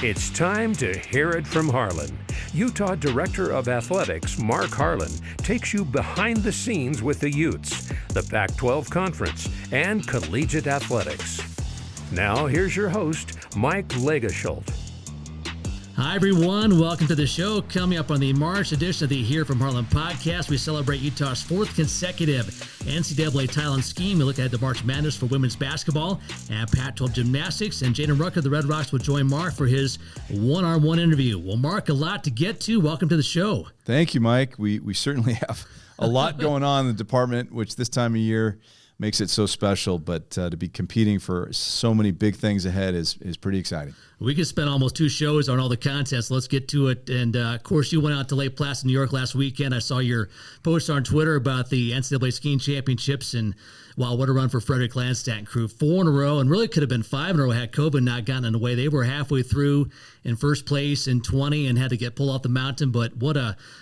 It's time to hear it from Harlan. Utah Director of Athletics, Mark Harlan, takes you behind the scenes with the Utes, the Pac-12 Conference, and collegiate athletics. Now, here's your host, Mike Legasholt. Hi, everyone. Welcome to the show. Coming up on the March edition of the Hear from Harlan podcast, we celebrate Utah's fourth consecutive NCAA title in skiing. We look ahead to March Madness for women's basketball and Pac-12 Gymnastics. And Jaedyn Rucker of the Red Rocks will join Mark for his one-on-one interview. Well, Mark, a lot to get to. Welcome to the show. Thank you, Mike. We certainly have a lot going on in the department, which this time of year makes it so special, but to be competing for so many big things ahead is pretty exciting. We could spend almost two shows on all the contests. Let's get to it. And, of course, you went out to Lake Placid, New York last weekend. I saw your post on Twitter about the NCAA Skiing Championships, and, wow, what a run for Frederick Landstadt and crew. 4 in a row, and really could have been 5 in a row had COVID not gotten in the way. They were halfway through in first place in 20 and had to get pulled off the mountain. But what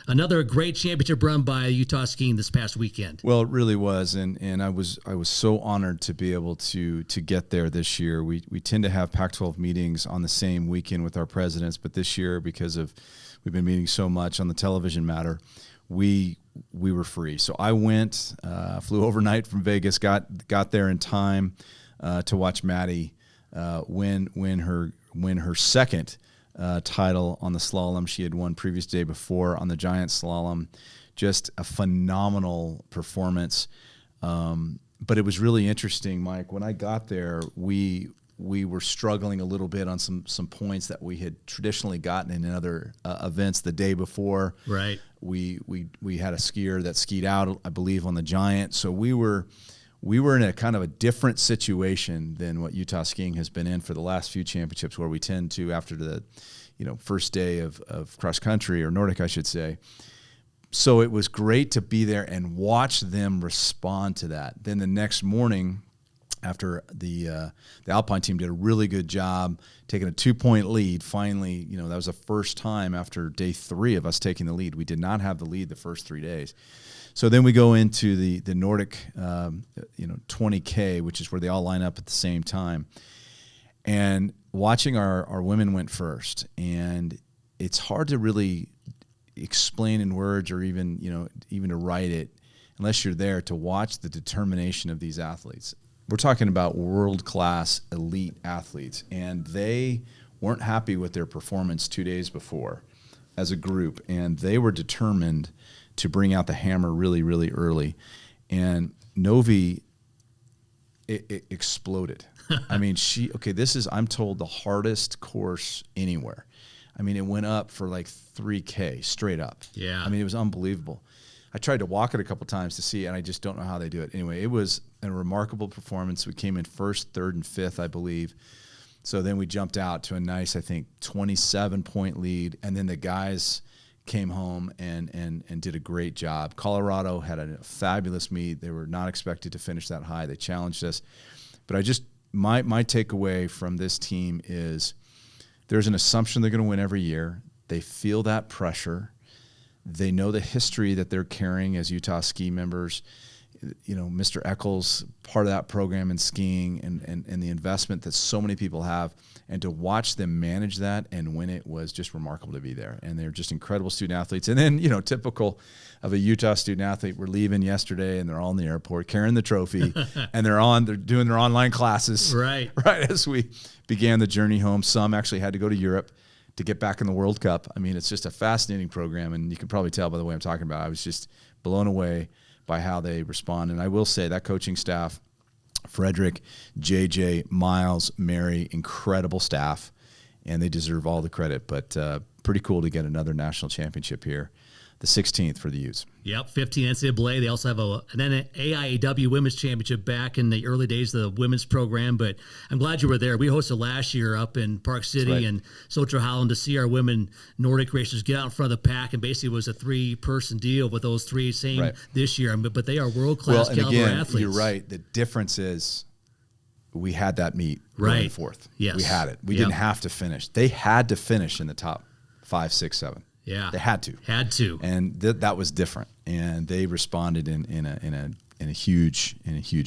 another great championship run by Utah skiing this past weekend. Well, it really was, and I was so honored to be able to get there this year. We tend to have Pac-12 meetings on the same weekend with our presidents, but this year, because of we've been meeting so much on the television matter, we were free. So I went, flew overnight from Vegas, got there in time to watch Maddie win her second title on the slalom. She had won previous day before on the giant slalom. Just a phenomenal performance. But it was really interesting, Mike. When I got there, we were struggling a little bit on some points that we had traditionally gotten in other events the day before. Right. We had a skier that skied out, I believe, on the giant. So we were in a kind of a different situation than what Utah skiing has been in for the last few championships, where we tend to, after the first day of cross country, or Nordic, I should say. So it was great to be there and watch them respond to that. Then the next morning, after the Alpine team did a really good job taking a 2-point lead, finally, that was the first time after day 3 of us taking the lead. We did not have the lead the first 3 days. So then we go into the Nordic, 20K, which is where they all line up at the same time. And watching our women went first, and it's hard to really explain in words or even to write it unless you're there to watch the determination of these athletes. We're talking about world-class elite athletes, and they weren't happy with their performance 2 days before as a group, and they were determined to bring out the hammer really, really early. And Novi, it exploded. I mean, this is, I'm told, the hardest course anywhere. I mean, it went up for like 3K straight up. Yeah. I mean, it was unbelievable. I tried to walk it a couple times to see, and I just don't know how they do it. Anyway, it was a remarkable performance. We came in first, third, and fifth, I believe. So then we jumped out to a nice, I think, 27-point lead, and then the guys came home and did a great job. Colorado had a fabulous meet. They were not expected to finish that high. They challenged us. But my takeaway from this team is there's an assumption they're going to win every year. They feel that pressure. They know the history that they're carrying as Utah ski members. Mr. Eccles, part of that program in skiing and the investment that so many people have. And to watch them manage that and win it was just remarkable to be there. And they're just incredible student athletes. And then, typical of a Utah student athlete, we're leaving yesterday and they're all in the airport carrying the trophy and they're doing their online classes. Right as we began the journey home. Some actually had to go to Europe to get back in the World Cup. I mean, it's just a fascinating program, and you can probably tell by the way I'm talking about. I was just blown away by how they respond. And I will say that coaching staff, Frederick, JJ, Miles, Mary, incredible staff, and they deserve all the credit. But pretty cool to get another national championship here, the 16th for the Utes. Yep, 15 NCAA. They also have an AIAW Women's Championship back in the early days of the women's program. But I'm glad you were there. We hosted last year up in Park City and Sotra Holland to see our women Nordic racers get out in front of the pack. And basically it was a 3-person deal with those 3 same this year. But they are world-class caliber athletes. You're right. The difference is we had that meet going forth. Yes. We had it. We didn't have to finish. They had to finish in the top 5, 6, 7. Yeah, they had to, and that was different, and they responded in a in a huge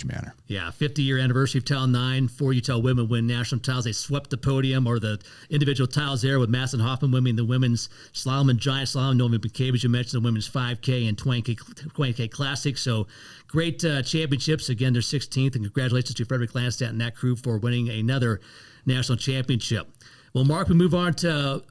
manner. Yeah, 50-year anniversary of Title IX. 4 Utah women win national titles. They swept the podium or the individual titles there with Madison Hoffman winning the women's slalom and giant slalom. Nomi McCabe, as you mentioned, the women's 5K and 20K Classic. So great championships. Again, they're 16th, and congratulations to Frederick Landstedt and that crew for winning another national championship. Well, Mark, we move on to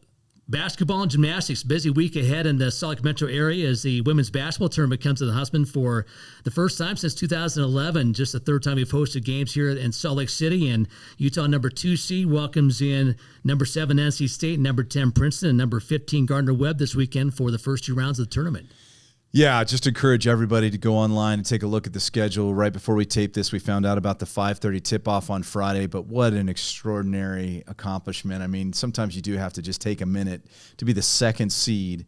basketball and gymnastics. Busy week ahead in the Salt Lake metro area as the women's basketball tournament comes to the Huntsman for the first time since 2011. Just the third time we've hosted games here in Salt Lake City. And Utah, number 2 seed, welcomes in number 7 NC State, number 10 Princeton, and number 15 Gardner-Webb this weekend for the first 2 rounds of the tournament. Yeah, just encourage everybody to go online and take a look at the schedule. Right before we tape this, we found out about the 5:30 tip-off on Friday, but what an extraordinary accomplishment. I mean, sometimes you do have to just take a minute to be the 2nd seed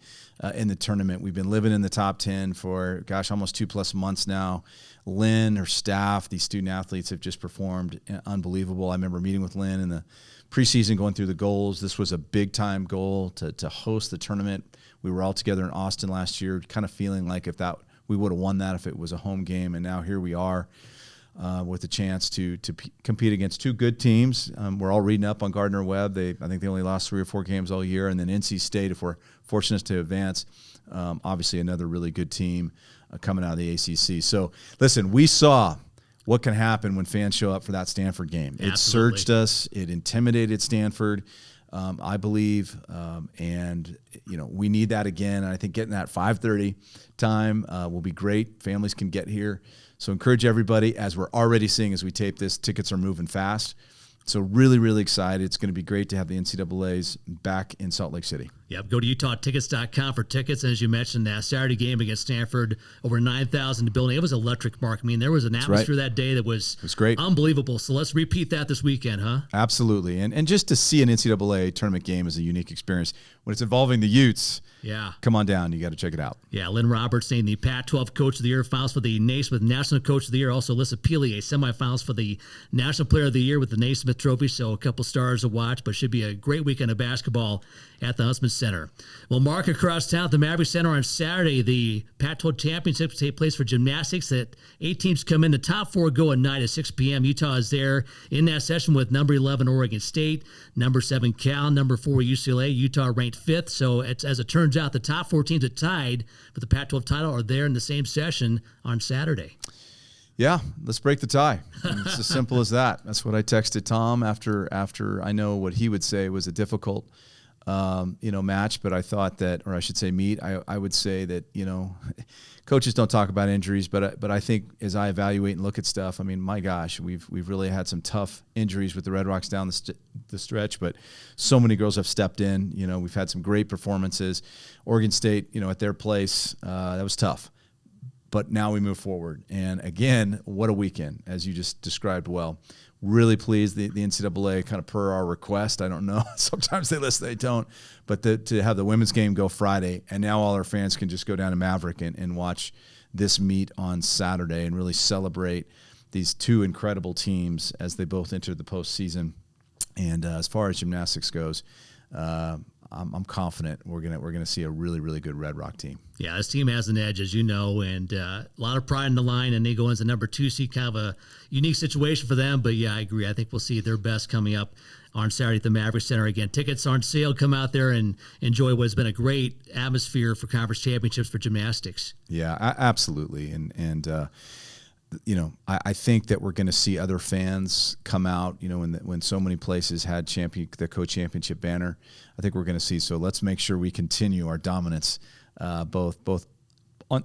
in the tournament. We've been living in the top 10 for, almost 2+ months now. Lynn, her staff, these student athletes have just performed unbelievable. I remember meeting with Lynn in the preseason, going through the goals. This was a big-time goal to host the tournament. We were all together in Austin last year, kind of feeling like we would have won that if it was a home game. And now here we are with a chance to compete against 2 good teams. We're all reading up on Gardner-Webb. I think they only lost 3 or 4 games all year. And then NC State, if we're fortunate to advance, obviously another really good team coming out of the ACC. So, listen, we saw what can happen when fans show up for that Stanford game. Absolutely. It surged us. It intimidated Stanford. I believe, and we need that again. And I think getting that 5:30 time will be great. Families can get here, so encourage everybody. As we're already seeing as we tape this, tickets are moving fast. So really, really excited. It's going to be great to have the NCAAs back in Salt Lake City. Yep, go to UtahTickets.com for tickets. And as you mentioned, that Saturday game against Stanford, over 9,000 to building. It was electric, Mark. I mean, there was an atmosphere that day that was great, unbelievable. So let's repeat that this weekend, huh? Absolutely. And just to see an NCAA tournament game is a unique experience. When it's involving the Utes, come on down. You got to check it out. Yeah, Lynn Roberts named the Pac-12 Coach of the Year, finals for the Naismith National Coach of the Year. Also, Alyssa Peely, semifinals for the National Player of the Year with the Naismith Trophy. So a couple stars to watch, but should be a great weekend of basketball at the Huntsman Center. Well, Mark, across town at the Maverick Center on Saturday, the Pac-12 Championships take place for gymnastics. That 8 teams come in. The top 4 go at night at 6 p.m. Utah is there in that session with number 11 Oregon State, number 7 Cal, number 4 UCLA. Utah ranked 5th. So as it turns out, the top 4 teams that tied for the Pac-12 title are there in the same session on Saturday. Yeah, let's break the tie. It's as simple as that. That's what I texted Tom after I know what he would say was a difficult match, but I thought that, or I should say meet, I would say that, coaches don't talk about injuries, but I think as I evaluate and look at stuff, I mean, my gosh, we've really had some tough injuries with the Red Rocks down the stretch, but so many girls have stepped in. We've had some great performances. Oregon State, at their place, that was tough. But now we move forward. And again, what a weekend, as you just described well. Really pleased the NCAA, kind of per our request. I don't know. Sometimes they listen, they don't. But to have the women's game go Friday, and now all our fans can just go down to Maverick and watch this meet on Saturday and really celebrate these 2 incredible teams as they both enter the postseason. And as far as gymnastics goes, I'm confident we're gonna see a really, really good Red Rock team. Yeah, this team has an edge, as you know, and a lot of pride in the line, and they go as a number 2 seed, kind of a unique situation for them. But yeah, I agree. I think we'll see their best coming up on Saturday at the Maverick Center. Again, tickets are on sale. Come out there and enjoy what has been a great atmosphere for conference championships for gymnastics. Yeah, absolutely, and I think that we're going to see other fans come out, when so many places had the co-championship banner. I think we're going to see. So let's make sure we continue our dominance, both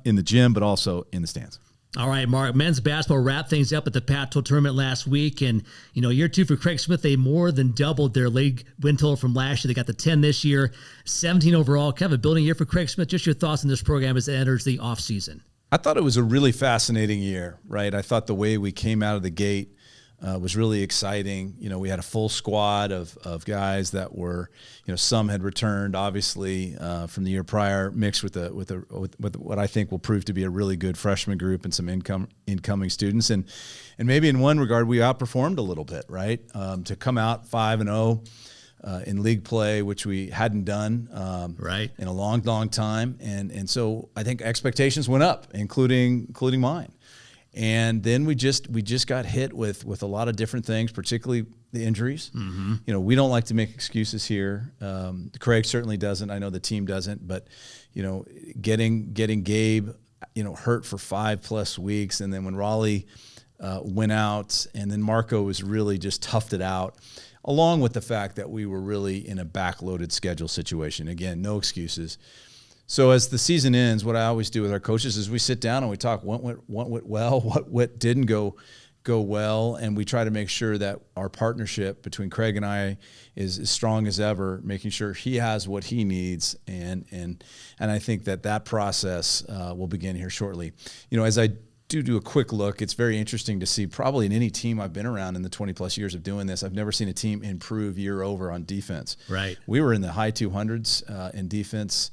in the gym, but also in the stands. All right, Mark, men's basketball wrapped things up at the Pac-12 tournament last week. And, year 2 for Craig Smith, they more than doubled their league win total from last year. They got the 10 this year, 17 overall. Kind of a building year for Craig Smith. Just your thoughts on this program as it enters the offseason. I thought it was a really fascinating year, right? I thought the way we came out of the gate was really exciting. We had a full squad of guys that were, some had returned, obviously, from the year prior, mixed with what I think will prove to be a really good freshman group and some incoming students. And maybe in one regard, we outperformed a little bit, right? To come out 5-0. In league play, which we hadn't done in a long time. And so I think expectations went up, including mine. And then we just got hit with a lot of different things, particularly the injuries. You know, we don't like to make excuses here. Craig certainly doesn't. I know the team doesn't. But, you know, getting Gabe, you know, hurt for 5+ weeks, and then when Raleigh went out, and then Marco was really just toughed it out, along with the fact that we were really in a backloaded schedule situation. Again, no excuses. So as the season ends, what I always do with our coaches is we sit down and we talk what went well, what didn't go well, and we try to make sure that our partnership between Craig and I is as strong as ever, making sure he has what he needs, and I think that process will begin here shortly. You know, as I do a quick look, it's very interesting to see, probably in any team I've been around in the 20+ years of doing this, I've never seen a team improve year over on defense. Right. We were in the high 200s in defense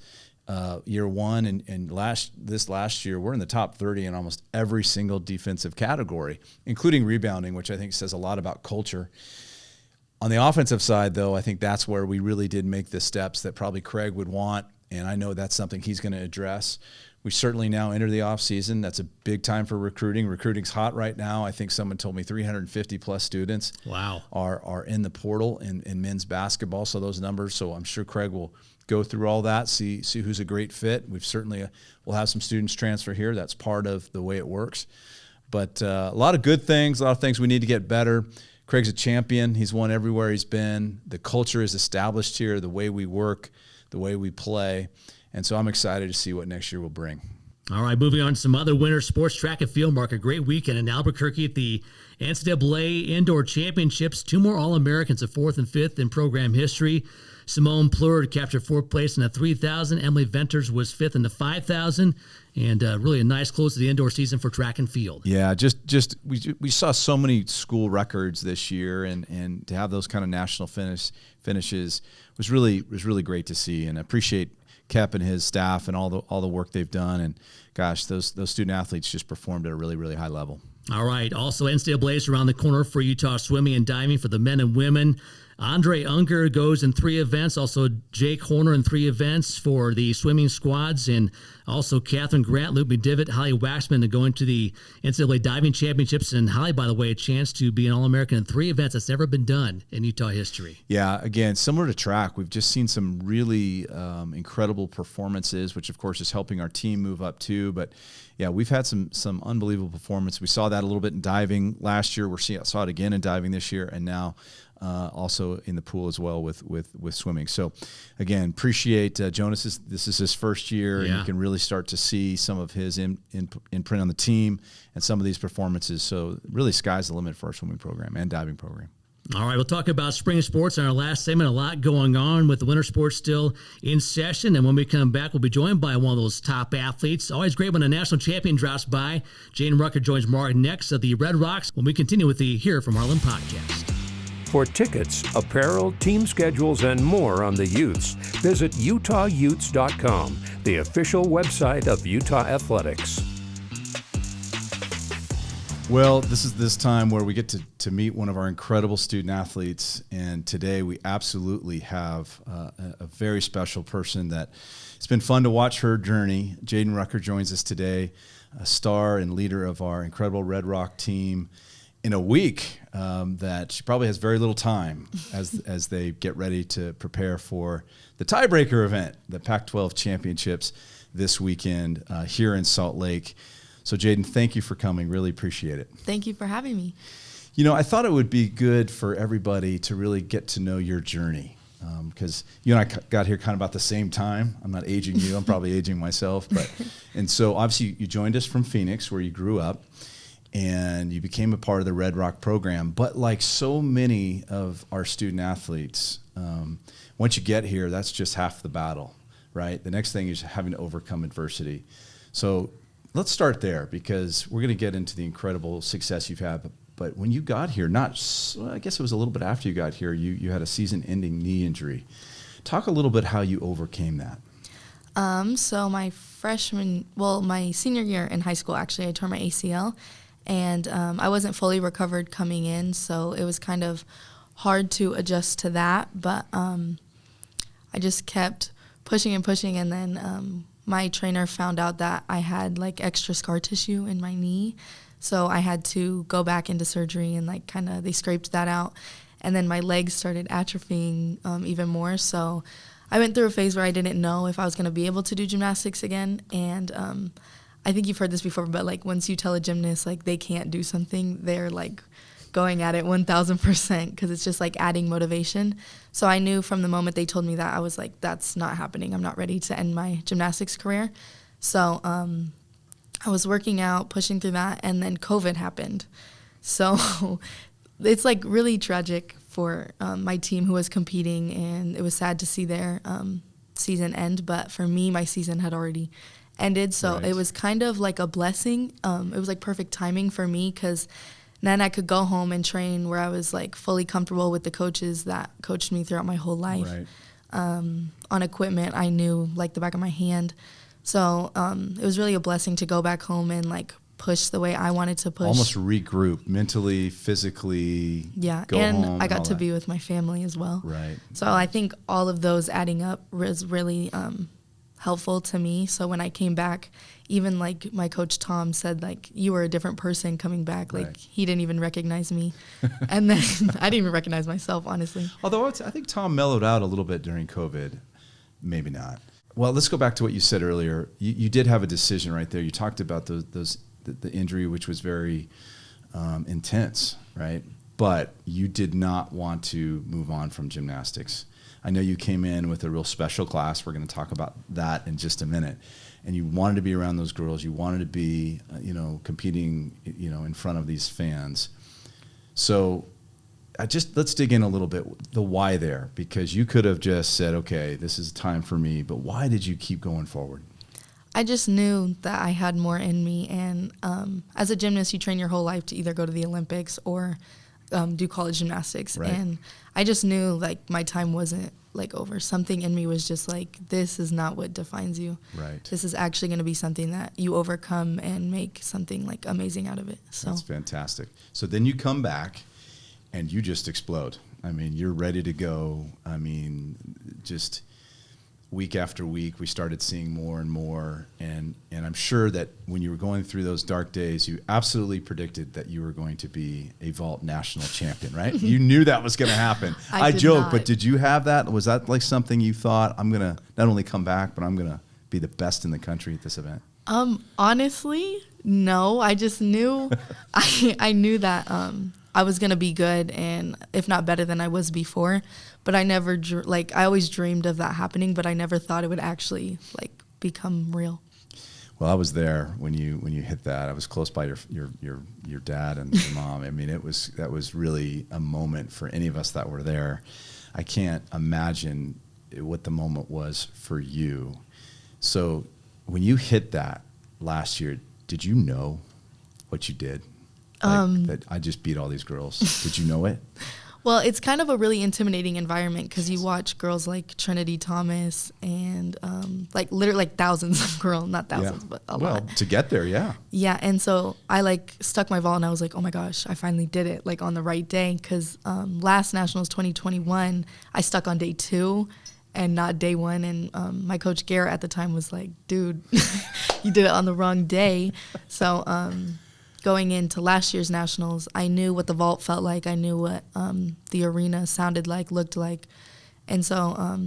year one, and this last year we're in the top 30 in almost every single defensive category, including rebounding, which I think says a lot about culture. On the offensive side, though, I think that's where we really did make the steps that probably Craig would want, and I know that's something he's going to address. We certainly now enter the off season. That's a big time for recruiting. Recruiting's hot right now. I think someone told me 350+ students are in the portal in men's basketball. So those numbers. So I'm sure Craig will go through all that, see who's a great fit. We've certainly we'll have some students transfer here. That's part of the way it works. But a lot of good things, a lot of things we need to get better. Craig's a champion. He's won everywhere he's been. The culture is established here, the way we work, the way we play. And so I'm excited to see what next year will bring. All right, moving on to some other winter sports. Track and field, Mark, a great weekend in Albuquerque at the NCAA Indoor Championships. 2 more All-Americans, a 4th and 5th in program history. Simone Plurd captured 4th place in the 3,000. Emily Venters was 5th in the 5,000. And really a nice close to the indoor season for track and field. Yeah, we saw so many school records this year, and to have those kind of national finishes was really great to see, and I appreciate Kep and his staff and all the work they've done. And gosh, those student athletes just performed at a really, really high level. All right. Also, NCAA's around the corner for Utah swimming and diving for the men and women. Andre Unger goes in 3 events. Also, Jake Horner in 3 events for the swimming squads. And also, Catherine Grant, Luke McDivitt, Holly Waxman to go into the NCAA diving championships. And Holly, by the way, a chance to be an All-American in 3 events. That's never been done in Utah history. Yeah, again, similar to track, we've just seen some really incredible performances, which, of course, is helping our team move up too. But, yeah, we've had some unbelievable performance. We saw that a little bit in diving last year. Saw it again in diving this year, and now also in the pool as well with swimming. So, again, appreciate Jonas. This is his first year, and you can really start to see some of his imprint on the team and some of these performances. So, really, sky's the limit for our swimming program and diving program. All right, we'll talk about spring sports in our last segment. A lot going on with the winter sports still in session. And when we come back, we'll be joined by one of those top athletes. Always great when a national champion drops by. Jaedyn Rucker joins Mark next at the Red Rocks when we continue with the Here From Harlan podcast. For tickets, apparel, team schedules, and more on the Utes, visit UtahUtes.com, the official website of Utah Athletics. Well, this is this time where we get to meet one of our incredible student athletes, and today we absolutely have a very special person that it's been fun to watch her journey. Jaedyn Rucker joins us today, a star and leader of our incredible Red Rock team in a week that she probably has very little time as they get ready to prepare for the tiebreaker event, the Pac-12 Championships this weekend here in Salt Lake. So, Jaedyn, thank you for coming. Really appreciate it. Thank you for having me. You know, I thought it would be good for everybody to really get to know your journey because you and I got here kind of about the same time. I'm not aging you. I'm probably aging myself. And so, obviously, you joined us from Phoenix, where you grew up, and you became a part of the Red Rock program. But like so many of our student athletes, once you get here, that's just half the battle, right? The next thing is having to overcome adversity. So let's start there because we're going to get into the incredible success you've had. But when you got here, I guess it was a little bit after you got here, you had a season-ending knee injury. Talk a little bit how you overcame that. So my senior year in high school, actually, I tore my ACL, and I wasn't fully recovered coming in, so it was kind of hard to adjust to that. But I just kept pushing and pushing, and then my trainer found out that I had like extra scar tissue in my knee. So I had to go back into surgery and like they scraped that out. And then my legs started atrophying even more. So I went through a phase where I didn't know if I was going to be able to do gymnastics again. And I think you've heard this before, but like once you tell a gymnast like they can't do something, they're like going at it 1,000% because it's just like adding motivation. So I knew from the moment they told me that, I was like, that's not happening. I'm not ready to end my gymnastics career. So I was working out, pushing through that, and then COVID happened. So it's like really tragic for my team who was competing, and it was sad to see their season end. But for me, my season had already ended, so It was kind of like a blessing. It was like perfect timing for me because then I could go home and train where I was like fully comfortable with the coaches that coached me throughout my whole life. Right. On equipment, I knew like the back of my hand. So it was really a blessing to go back home and like push the way I wanted to push. Almost regroup mentally, physically. Yeah, go and home I got to that. be with my family as well. Right. So I think all of those adding up was really helpful to me. So when I came back, even like my coach Tom said, like, you were a different person coming back. Like he didn't even recognize me. And then I didn't even recognize myself, honestly. Although I think Tom mellowed out a little bit during COVID. Maybe not. Well, let's go back to what you said earlier. You did have a decision right there. You talked about the injury, which was very intense, right? But you did not want to move on from gymnastics. I know you came in with a real special class. We're going to talk about that in just a minute. And you wanted to be around those girls. You wanted to be, competing, in front of these fans. So let's dig in a little bit, the why there, because you could have just said, okay, this is time for me, but why did you keep going forward? I just knew that I had more in me, and as a gymnast, you train your whole life to either go to the Olympics or do college gymnastics, right. And I just knew like my time wasn't like over. Something in me was just like, this is not what defines you. Right. This is actually going to be something that you overcome and make something like amazing out of it. So that's fantastic. So then you come back and you just explode. I mean, you're ready to go. I mean, just week after week, we started seeing more and more. And I'm sure that when you were going through those dark days, you absolutely predicted that you were going to be a vault national champion, right? You knew that was going to happen. I joke, but did you have that? Was that like something you thought, I'm going to not only come back, but I'm going to be the best in the country at this event? Honestly, no. I just knew, I knew that I was going to be good, and if not better than I was before. But I never, I always dreamed of that happening, but I never thought it would actually like become real. Well, I was there when you hit that. I was close by your dad and your mom. I mean, that was really a moment for any of us that were there. I can't imagine what the moment was for you. So when you hit that last year, did you know what you did? That I just beat all these girls. Did you know it? Well, it's kind of a really intimidating environment because you watch girls like Trinity Thomas and like literally like thousands of girls, not thousands, but a lot. Well, to get there, yeah. Yeah, and so I like stuck my vault and I was like, oh my gosh, I finally did it, like on the right day, because last Nationals 2021, I stuck on day 2 and not day 1, and my coach Garrett at the time was like, dude, you did it on the wrong day. So going into last year's Nationals, I knew what the vault felt like. I knew what the arena sounded like, looked like. And so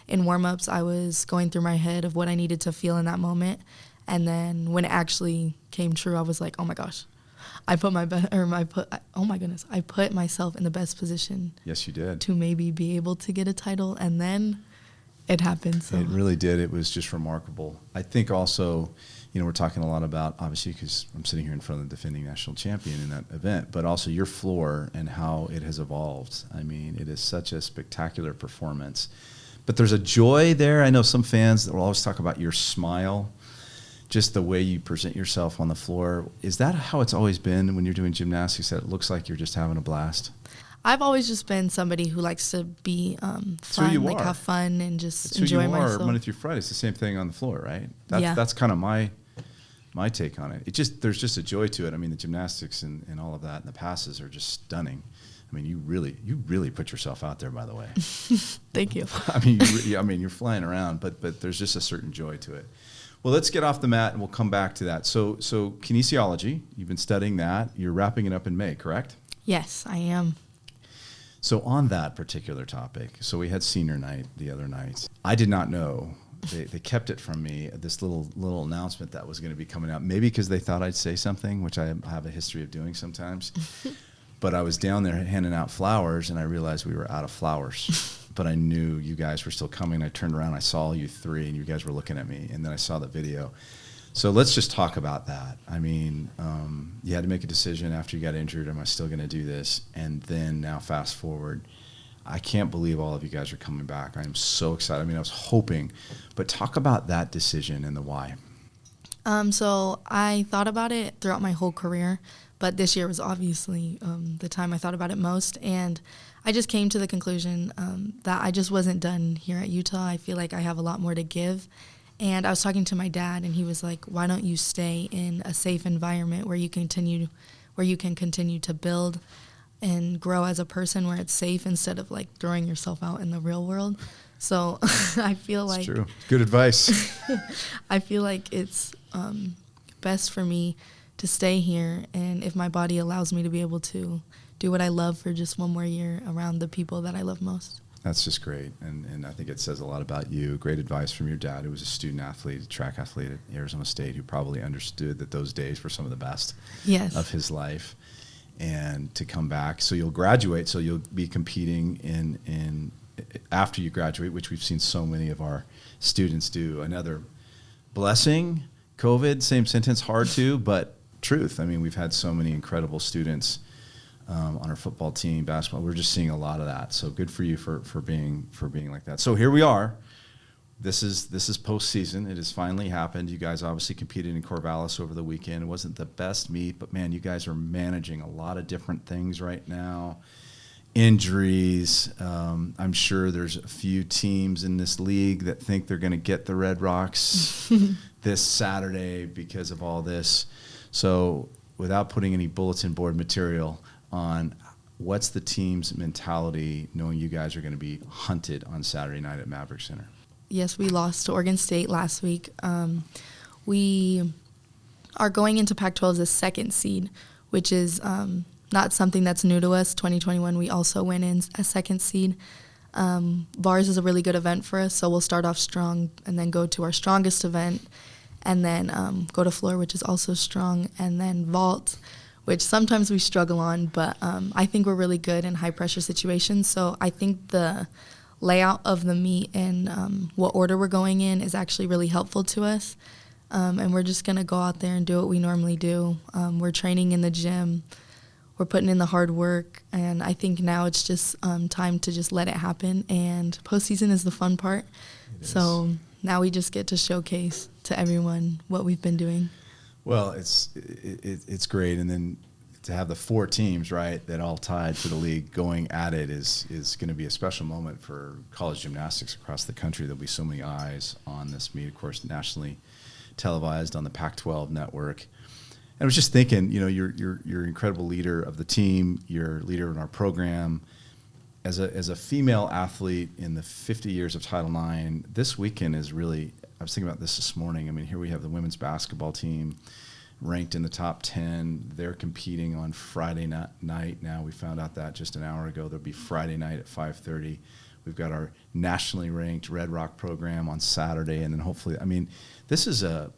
in warm-ups, I was going through my head of what I needed to feel in that moment. And then when it actually came true, I was like, oh my gosh, I put myself in the best position. Yes, you did. To maybe be able to get a title, and then it happened. So. It really did. It was just remarkable. I think also, we're talking a lot about, obviously, because I'm sitting here in front of the defending national champion in that event, but also your floor and how it has evolved. I mean, it is such a spectacular performance. But there's a joy there. I know some fans that will always talk about your smile, just the way you present yourself on the floor. Is that how it's always been when you're doing gymnastics, that it looks like you're just having a blast? I've always just been somebody who likes to be fun, like have fun and just enjoy myself. Who you are Monday through Friday. It's the same thing on the floor, right? Yeah. That's kind of my take on it. There's just a joy to it. I mean, the gymnastics and all of that and the passes are just stunning. I mean, you really put yourself out there, by the way. Thank you. I mean, you're flying around, but there's just a certain joy to it. Well, let's get off the mat and we'll come back to that. So kinesiology, you've been studying that. You're wrapping it up in May, correct? Yes, I am. So on that particular topic, so we had senior night the other night. I did not know. They kept it from me, this little announcement that was going to be coming out. Maybe because they thought I'd say something, which I have a history of doing sometimes. But I was down there handing out flowers, and I realized we were out of flowers. But I knew you guys were still coming. I turned around, I saw you three, and you guys were looking at me, and then I saw the video. So let's just talk about that. I mean, you had to make a decision after you got injured, am I still going to do this? And then now fast forward, I can't believe all of you guys are coming back. I am so excited. I mean, I was hoping. But talk about that decision and the why. So I thought about it throughout my whole career, but this year was obviously the time I thought about it most. And I just came to the conclusion that I just wasn't done here at Utah. I feel like I have a lot more to give. And I was talking to my dad, and he was like, why don't you stay in a safe environment where you can continue to build and grow as a person, where it's safe, instead of like throwing yourself out in the real world. So I feel like... It's true. Good advice. I feel like it's best for me to stay here, and if my body allows me to be able to do what I love for just one more year around the people that I love most. That's just great, and I think it says a lot about you. Great advice from your dad, who was a student athlete, a track athlete at Arizona State, who probably understood that those days were some of the best of his life. And to come back, so you'll graduate, so you'll be competing in after you graduate, which we've seen so many of our students do. Another blessing, COVID, same sentence, hard to, but truth. I mean, we've had so many incredible students on our football team, basketball. We're just seeing a lot of that. So good for you for being like that. So here we are. This is postseason. It has finally happened. You guys obviously competed in Corvallis over the weekend. It wasn't the best meet, but man, you guys are managing a lot of different things right now. Injuries. I'm sure there's a few teams in this league that think they're going to get the Red Rocks this Saturday because of all this. So without putting any bulletin board material on, what's the team's mentality knowing you guys are going to be hunted on Saturday night at Maverick Center? Yes, we lost to Oregon State last week. We are going into Pac-12 as a second seed, which is not something that's new to us. 2021, we also went in a second seed. Bars is a really good event for us, so we'll start off strong and then go to our strongest event, and then go to floor, which is also strong, and then vault, which sometimes we struggle on, but I think we're really good in high-pressure situations. So I think the layout of the meet and what order we're going in is actually really helpful to us. And we're just going to go out there and do what we normally do. We're training in the gym. We're putting in the hard work. And I think now it's just time to just let it happen. And postseason is the fun part. So now we just get to showcase to everyone what we've been doing. Well, it's great. And then to have the four teams, right, that all tied for the league going at it is going to be a special moment for college gymnastics across the country. There'll be so many eyes on this meet, of course, nationally televised on the Pac-12 network. And I was just thinking, you know, you're an incredible leader of the team. You're a leader in our program. As a female athlete in the 50 years of Title IX, this weekend is really, I was thinking about this morning. I mean, here we have the women's basketball team ranked in the top 10. They're competing on Friday night now. We found out that just an hour ago. There'll be Friday night at 5:30. We've got our nationally ranked Red Rock program on Saturday, and then hopefully, I mean, this is a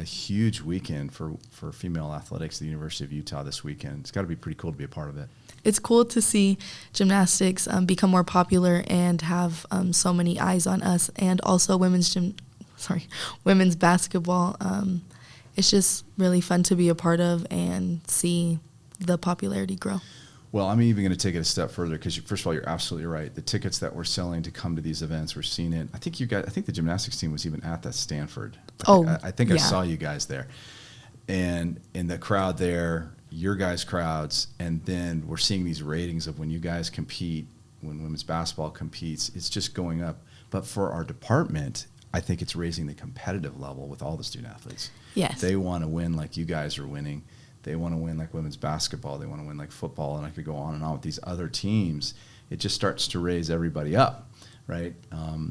huge weekend for female athletics at the University of Utah this weekend. It's got to be pretty cool to be a part of it. It's cool to see gymnastics become more popular and have so many eyes on us, and also women's basketball. It's just really fun to be a part of and see the popularity grow. Well, I'm even going to take it a step further because, first of all, you're absolutely right. The tickets that we're selling to come to these events, we're seeing it. I think the gymnastics team was even at that Stanford. I think I saw you guys there. And in the crowd there, your guys' crowds, and then we're seeing these ratings of when you guys compete, when women's basketball competes, it's just going up. But for our department, I think it's raising the competitive level with all the student athletes. Yes. They want to win like you guys are winning. They want to win like women's basketball. They want to win like football. And I could go on and on with these other teams. It just starts to raise everybody up. right?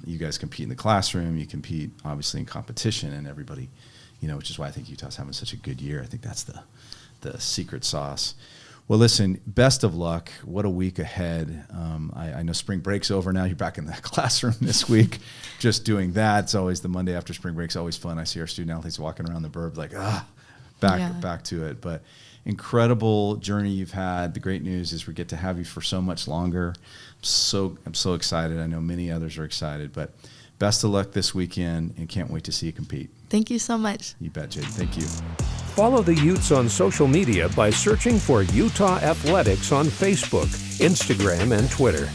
You guys compete in the classroom, you compete obviously in competition, and everybody, which is why I think Utah's having such a good year. I think that's the secret sauce. Well, listen, best of luck. What a week ahead. I know spring break's over now. You're back in the classroom this week just doing that. It's always the Monday after spring break's always fun. I see our student athletes walking around the burb like, back to it. But incredible journey you've had. The great news is we get to have you for so much longer. I'm so excited. I know many others are excited. But best of luck this weekend, and can't wait to see you compete. Thank you so much. You bet, Jaedyn. Thank you. Follow the Utes on social media by searching for Utah Athletics on Facebook, Instagram, and Twitter.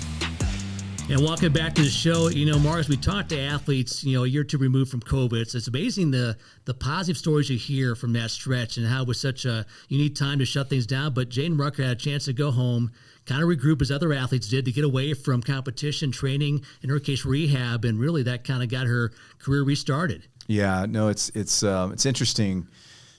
And welcome back to the show. Mark, as we talk to athletes, a year or two removed from COVID, it's amazing the positive stories you hear from that stretch and how it was such a unique time to shut things down. But Jaedyn Rucker had a chance to go home, kind of regroup as other athletes did, to get away from competition, training, in her case, rehab, and really that kind of got her career restarted. Yeah, no, it's interesting.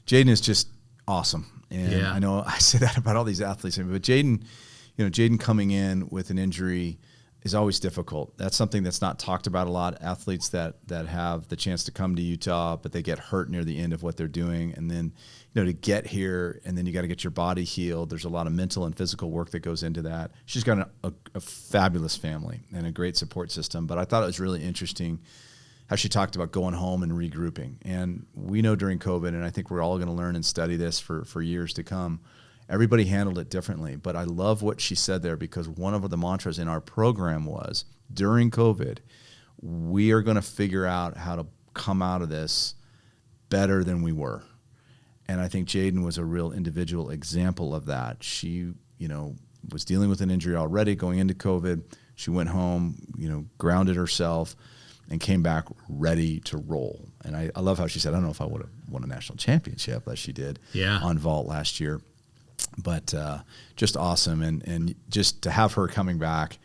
Jaedyn is just awesome. And I know I say that about all these athletes, but Jaedyn coming in with an injury is always difficult. That's something that's not talked about a lot. Athletes that have the chance to come to Utah, but they get hurt near the end of what they're doing. And then, to get here, and then you got to get your body healed. There's a lot of mental and physical work that goes into that. She's got a fabulous family and a great support system. But I thought it was really interesting how she talked about going home and regrouping. And we know during COVID, and I think we're all going to learn and study this for years to come, everybody handled it differently. But I love what she said there, because one of the mantras in our program was, during COVID, we are going to figure out how to come out of this better than we were. And I think Jaedyn was a real individual example of that. She, was dealing with an injury already going into COVID. She went home, grounded herself, and came back ready to roll. And I love how she said, I don't know if I would have won a national championship as she did on vault last year. But just awesome. And just to have her coming back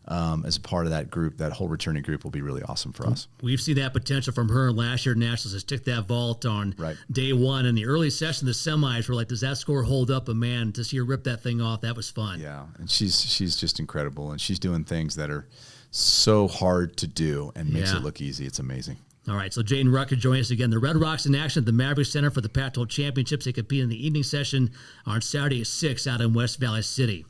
as a part of that group, that whole returning group, will be really awesome for us. We've seen that potential from her last year at Nationals. Just took that vault on day one. In the early session, the semis were like, does that score hold up? And man, to see her rip that thing off, that was fun. Yeah, and she's just incredible. And she's doing things that are so hard to do and makes it look easy. It's amazing. All right, so Jaedyn Rucker joining us again. The Red Rocks in action at the Maverick Center for the Pac-12 Championships. They compete in the evening session on Saturday at 6 out in West Valley City.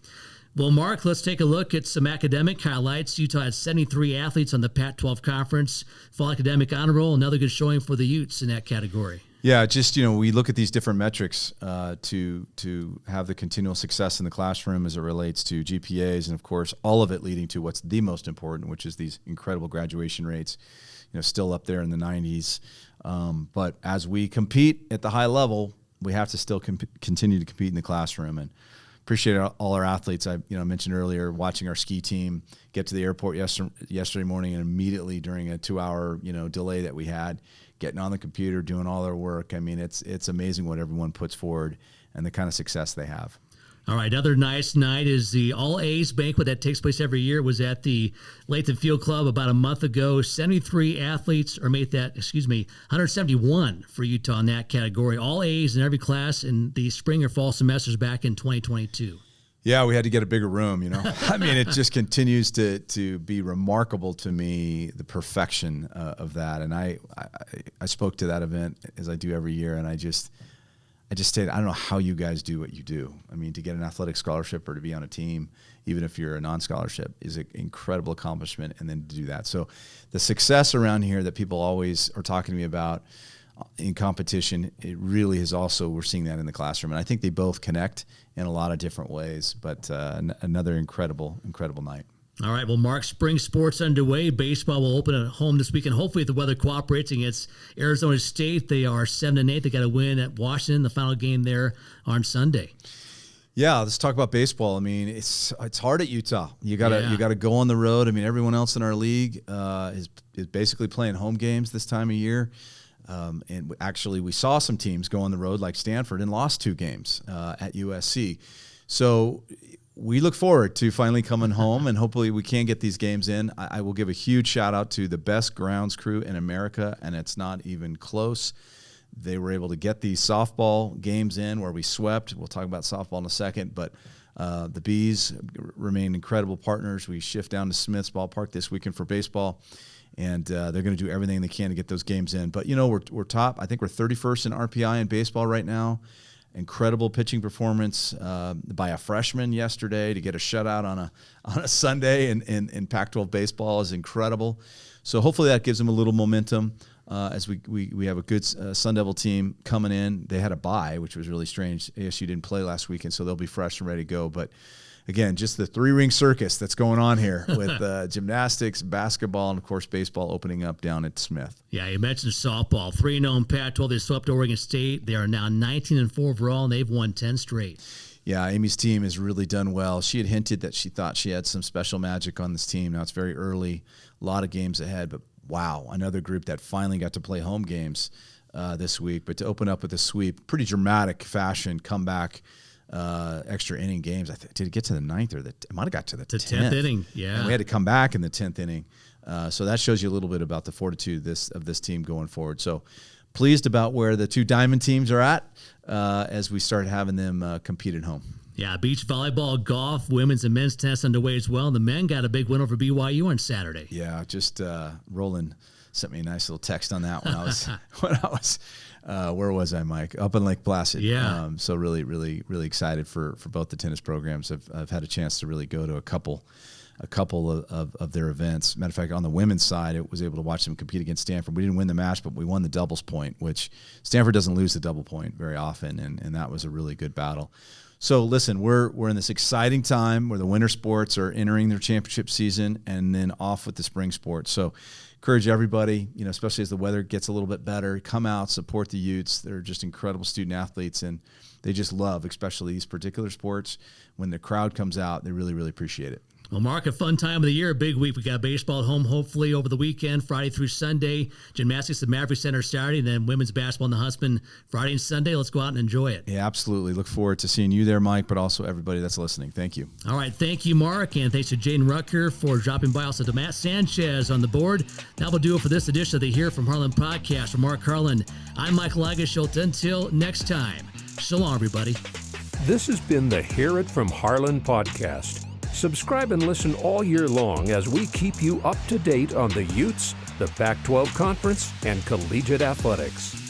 Well, Mark, let's take a look at some academic highlights. Utah had 73 athletes on the Pac-12 Conference. Fall Academic Honor Roll, another good showing for the Utes in that category. Yeah, just, we look at these different metrics to have the continual success in the classroom as it relates to GPAs, and of course, all of it leading to what's the most important, which is these incredible graduation rates, still up there in the 90s. But as we compete at the high level, we have to still continue to compete in the classroom. And appreciate all our athletes. I mentioned earlier, watching our ski team get to the airport yesterday morning, and immediately during a 2-hour delay that we had, getting on the computer, doing all their work. I mean, it's amazing what everyone puts forward and the kind of success they have. All right, another nice night is the All A's banquet that takes place every year. It was at the Lathan Field Club about a month ago. 73 athletes, 171 for Utah in that category. All A's in every class in the spring or fall semesters back in 2022. Yeah, we had to get a bigger room, I mean, it just continues to be remarkable to me, the perfection of that. And I spoke to that event, as I do every year, and I just stated, I don't know how you guys do what you do. I mean, to get an athletic scholarship or to be on a team, even if you're a non-scholarship, is an incredible accomplishment, and then to do that. So the success around here that people always are talking to me about in competition, it really is also, we're seeing that in the classroom. And I think they both connect in a lot of different ways, but another incredible night. All right, well, Mark, spring sports underway. Baseball will open at home this weekend. Hopefully, if the weather cooperates against Arizona State. They are 7-8. They got to win at Washington, the final game there on Sunday. Yeah, let's talk about baseball. I mean, it's hard at Utah. You gotta go on the road. I mean, everyone else in our league is basically playing home games this time of year. And actually, we saw some teams go on the road, like Stanford, and lost 2 games at USC. So we look forward to finally coming home, and hopefully we can get these games in. I will give a huge shout out to the best grounds crew in America, and it's not even close. They were able to get these softball games in where we swept. We'll talk about softball in a second, but The Bees remain incredible partners. We shift down to Smith's Ballpark this weekend for baseball, and they're going to do everything they can to get those games in. But, we're top. I think we're 31st in RPI in baseball right now. Incredible pitching performance by a freshman yesterday to get a shutout on a Sunday in Pac-12 baseball is incredible. So hopefully that gives them a little momentum as we have a good Sun Devil team coming in. They had a bye, which was really strange. ASU didn't play last weekend, so they'll be fresh and ready to go. But again, just the three-ring circus that's going on here with gymnastics, basketball, and, of course, baseball opening up down at Smith. Yeah, you mentioned softball. 3-0 in Pac-12. They swept Oregon State. They are now 19-4 overall, and they've won 10 straight. Yeah, Amy's team has really done well. She had hinted that she thought she had some special magic on this team. Now it's very early, a lot of games ahead, but wow, another group that finally got to play home games this week. But to open up with a sweep, pretty dramatic fashion, comeback, extra inning games. Did it get to the ninth it might have got to the 10th inning? Yeah, and we had to come back in the 10th inning. So that shows you a little bit about the fortitude of this team going forward. So pleased about where the two Diamond teams are at as we start having them compete at home. Yeah, beach volleyball, golf, women's and men's tennis underway as well. The men got a big win over BYU on Saturday. Yeah, just Roland sent me a nice little text on that when I was where was I, Mike? Up in Lake Placid. Yeah. So really, really, really excited for both the tennis programs. I've had a chance to really go to a couple of their events. Matter of fact, on the women's side, I was able to watch them compete against Stanford. We didn't win the match, but we won the doubles point, which Stanford doesn't lose the double point very often, and that was a really good battle. So listen, we're in this exciting time where the winter sports are entering their championship season and then off with the spring sports. So encourage everybody, especially as the weather gets a little bit better, come out, support the Utes. They're just incredible student athletes, and they just love, especially these particular sports. When the crowd comes out, they really, really appreciate it. Well, Mark, a fun time of the year, a big week. We got baseball at home, hopefully, over the weekend, Friday through Sunday. Gymnastics at Maverick Center Saturday, and then women's basketball in the Huntsman Friday and Sunday. Let's go out and enjoy it. Yeah, absolutely. Look forward to seeing you there, Mike, but also everybody that's listening. Thank you. All right, thank you, Mark, and thanks to Jaedyn Rucker for dropping by. Also to Matt Sanchez on the board. That will do it for this edition of the Hear From Harlan podcast. For Mark Harlan, I'm Mike Lagerschultz. Until next time, so long, everybody. This has been the Hear It From Harlan podcast. Subscribe and listen all year long as we keep you up to date on the Utes, the Pac-12 Conference, and collegiate athletics.